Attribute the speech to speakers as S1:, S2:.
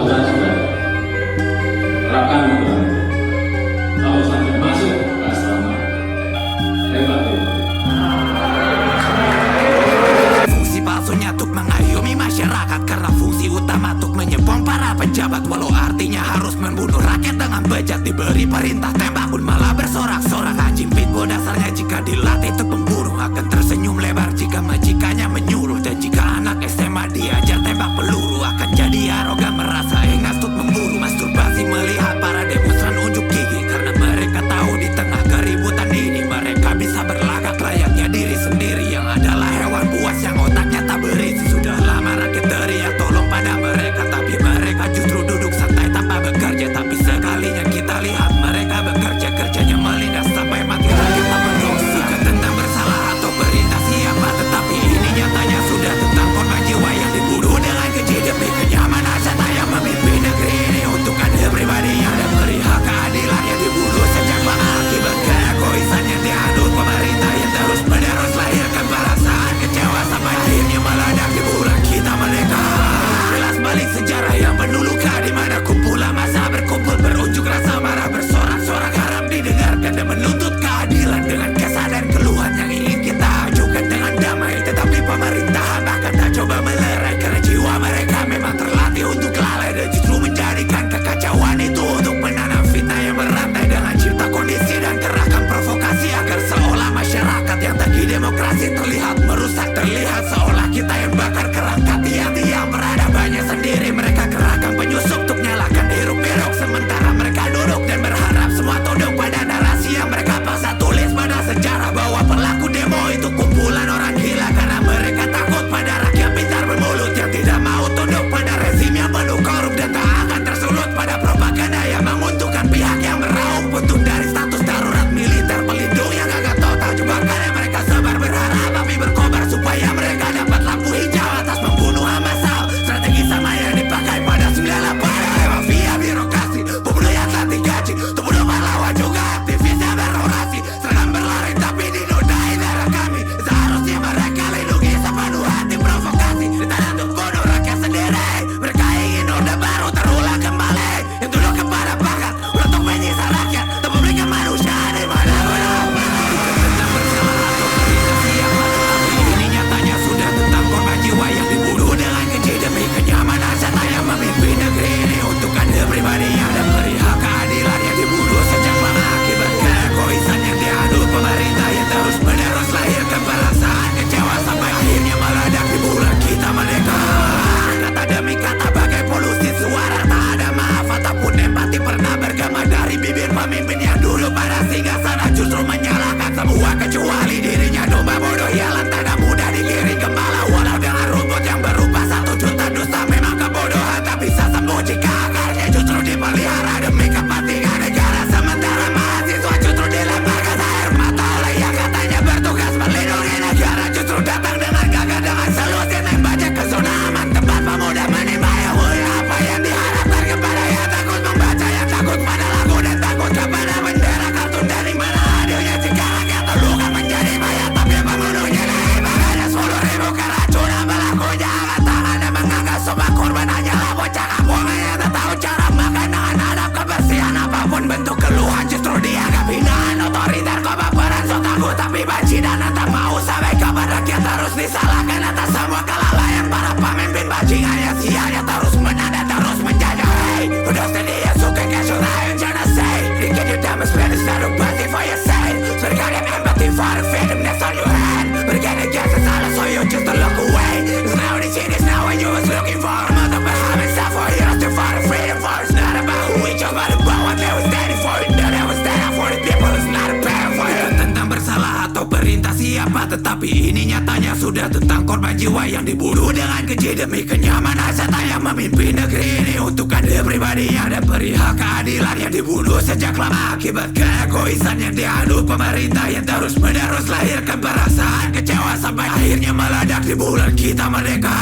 S1: aturan sudah terapkan aturan. Kalau sampai masuk ke asrama, tembak dulu.
S2: Fungsi palsunya untuk mengayomi masyarakat, karena fungsi utama untuk menyepong para pejabat. Walau artinya harus membunuh rakyat dengan bejat, diberi perintah tembak pun malah bersorak-sorak. Anjing pitbull dasarnya jika dilatih untuk pemburu akan tersenyum lebar jika majikannya menyuruh. Dan jika anak SMA diajar tembak peluru akan jadi arogan, merasa engas untuk memburu. Masturbasi melihat para demonstran unjuk gigi, karena mereka tahu di tengah keributan ini mereka bisa berlagak layaknya diri sendiri yang adalah hewan buas yang otaknya tak berisi. Sudah lama rakyat teriak tolong pada mereka, tapi mereka justru duduk santai tanpa bekerja. Tapi sekalinya kita lihat mereka bekerja, kerjanya melindas sampai mati rakyat tak berdosa. Bukan tentang bersalah atau perintah siapa, tetapi ini nyatanya sudah tentang korban jiwa yang dibunuh dengan keji demi kenyamanan serta yang memimpin negeri ini untuk ada pribadi yang diberi hak keadilan yang dibunuh sejak lama akibat keegoisan yang diaduk pemerintah yang terus menerus lahirkan perasaan kecewa sampai akhirnya meledak di bulan kita merdeka. Jelas balik sejarah yang penuh luka, di mana kumpulan massa berkumpul berunjuk rasa marah, bersorak-sorak harap didengarkan dan menuntut keadilan dengan kesal dan keluhan yang ingin kita ajukan dengan damai. Tetapi pemerintahan bahkan tak coba melerai, karena jiwa mereka memang terlatih untuk lalai dan justru menjadikan kekacauan itu untuk menanam fitnah yang berantai dengan cipta kondisi dan gerakan provokasi agar seolah masyarakat yang tagih demokrasi terlihat merusak, terlihat seolah kita yang bakar kerangka tiang-tiang peradabannya sendiri. Mereka gerakan penyusup untuk nyalakan hiruk-pikuk, sementara mereka duduk dan berharap semua tunduk pada narasi yang mereka paksa tulis pada sejarah bahwa pelaku demo itu kumpulan orang gila, karena mereka takut pada rakyat pintar bermulut yang tidak mau tunduk pada rezim yang penuh korup dan tak akan tersulut pada propaganda yang menguntungkan pihak yang meraup untung dari status darurat militer pelindung yang agak total. Jebakan yang mereka sebar berharap api berkobar supaya mereka dapat lampu hijau atas pembunuhan massal. Strategi sama yang dipakai pada 98 mafia birokrasi, pembunuh yang telah digaji, pembunuh pahlawan juga aktivis yang berorasi, serang berlari tapi dinodai darah kami. Seharusnya mereka lindungi sepenuh hati provokasi di tanah untuk bunuh rakyat sendiri. Mereka ingin orde baru terulang kembali yang tunduk kepada pangkat untuk menyiksa rakyat dan memberikan manusia di mana berapa. Tentang bersalah atau perintah siapa, tetapi ini nyatanya sudah tentang korban jiwa yang dibunuh dengan keji demi kenyamanan serta yang memimpin negeri ini untuk ada pribadi yang diberi hak keadilan yang dibunuh sejak lama akibat keegoisan yang diaduk pemerintah yang terus menerus lahirkan perasaan kecewa sampai akhirnya meledak di bulan kita merdeka. Kata demi kata bagai polusi suara, tak ada maaf ataupun empati pernah bergema dari bibir pemimpin yang dulu pada singgah sana, justru menyalahkan semua kecuali dirinya. Domba bodoh yang lantai dan mudah digiring gembala, walau dengan rumput yang berupa 1 juta dusta. Memang kebodohan tak bisa sembuh jika akarnya justru dipelihara demi kepentingan negara, sementara mahasiswa justru dilemparkan air mata oleh yang katanya bertugas melindungi negara, justru datang dengan gagah dengan selusin yang baca ke zona aman tempat pemuda menimba ilmu. Apa yang diharapkan kepada yang takut membaca, yang takut pada lagu dan takut kepada bendera kartun, dari mana adilnya jika rakyat terluka menjadi mayat tapi pembunuhnya dari makanya 10.000 keracunan pelakunya angkat tangan dan menganggap semua korban hanyalah bocah kampung yang tak tahu cara makan dengan adab kebersihan. Apapun bentuk keluhan justru dianggap hinaan, otoriter kok baperan so takut tapi banci dan tak mau sampai kapan rakyat harus disalahkan atas semua kelalaian para pemimpin bajingan yang sialnya terus menang dan terus menjajah. Hey, udah steady ya suka casual I'm tryna say you get your damage when it's not a body for your side, so you got them empathy for the freedom that's on your hand, but again against the silence so you just to look away. Cause now they see this now when you was looking for a mother behind itself for heroes to fight the freedom for. It's not about who we chose but about what they was standing for. You know that was standing for the people, it's not a bad for you. Tentang bersalah atau perintah siapa, tetapi ini nyatanya sudah tentang korban jiwa yang dibunuh dengan keji demi kenyamanan serta yang memimpin negeri ini untuk ada pribadi yang diberi hak keadilan yang dibunuh sejak lama akibat keegoisan yang diaduk pemerintah yang terus menerus lahirkan perasaan kecewa sampai akhirnya meledak di bulan kita merdeka.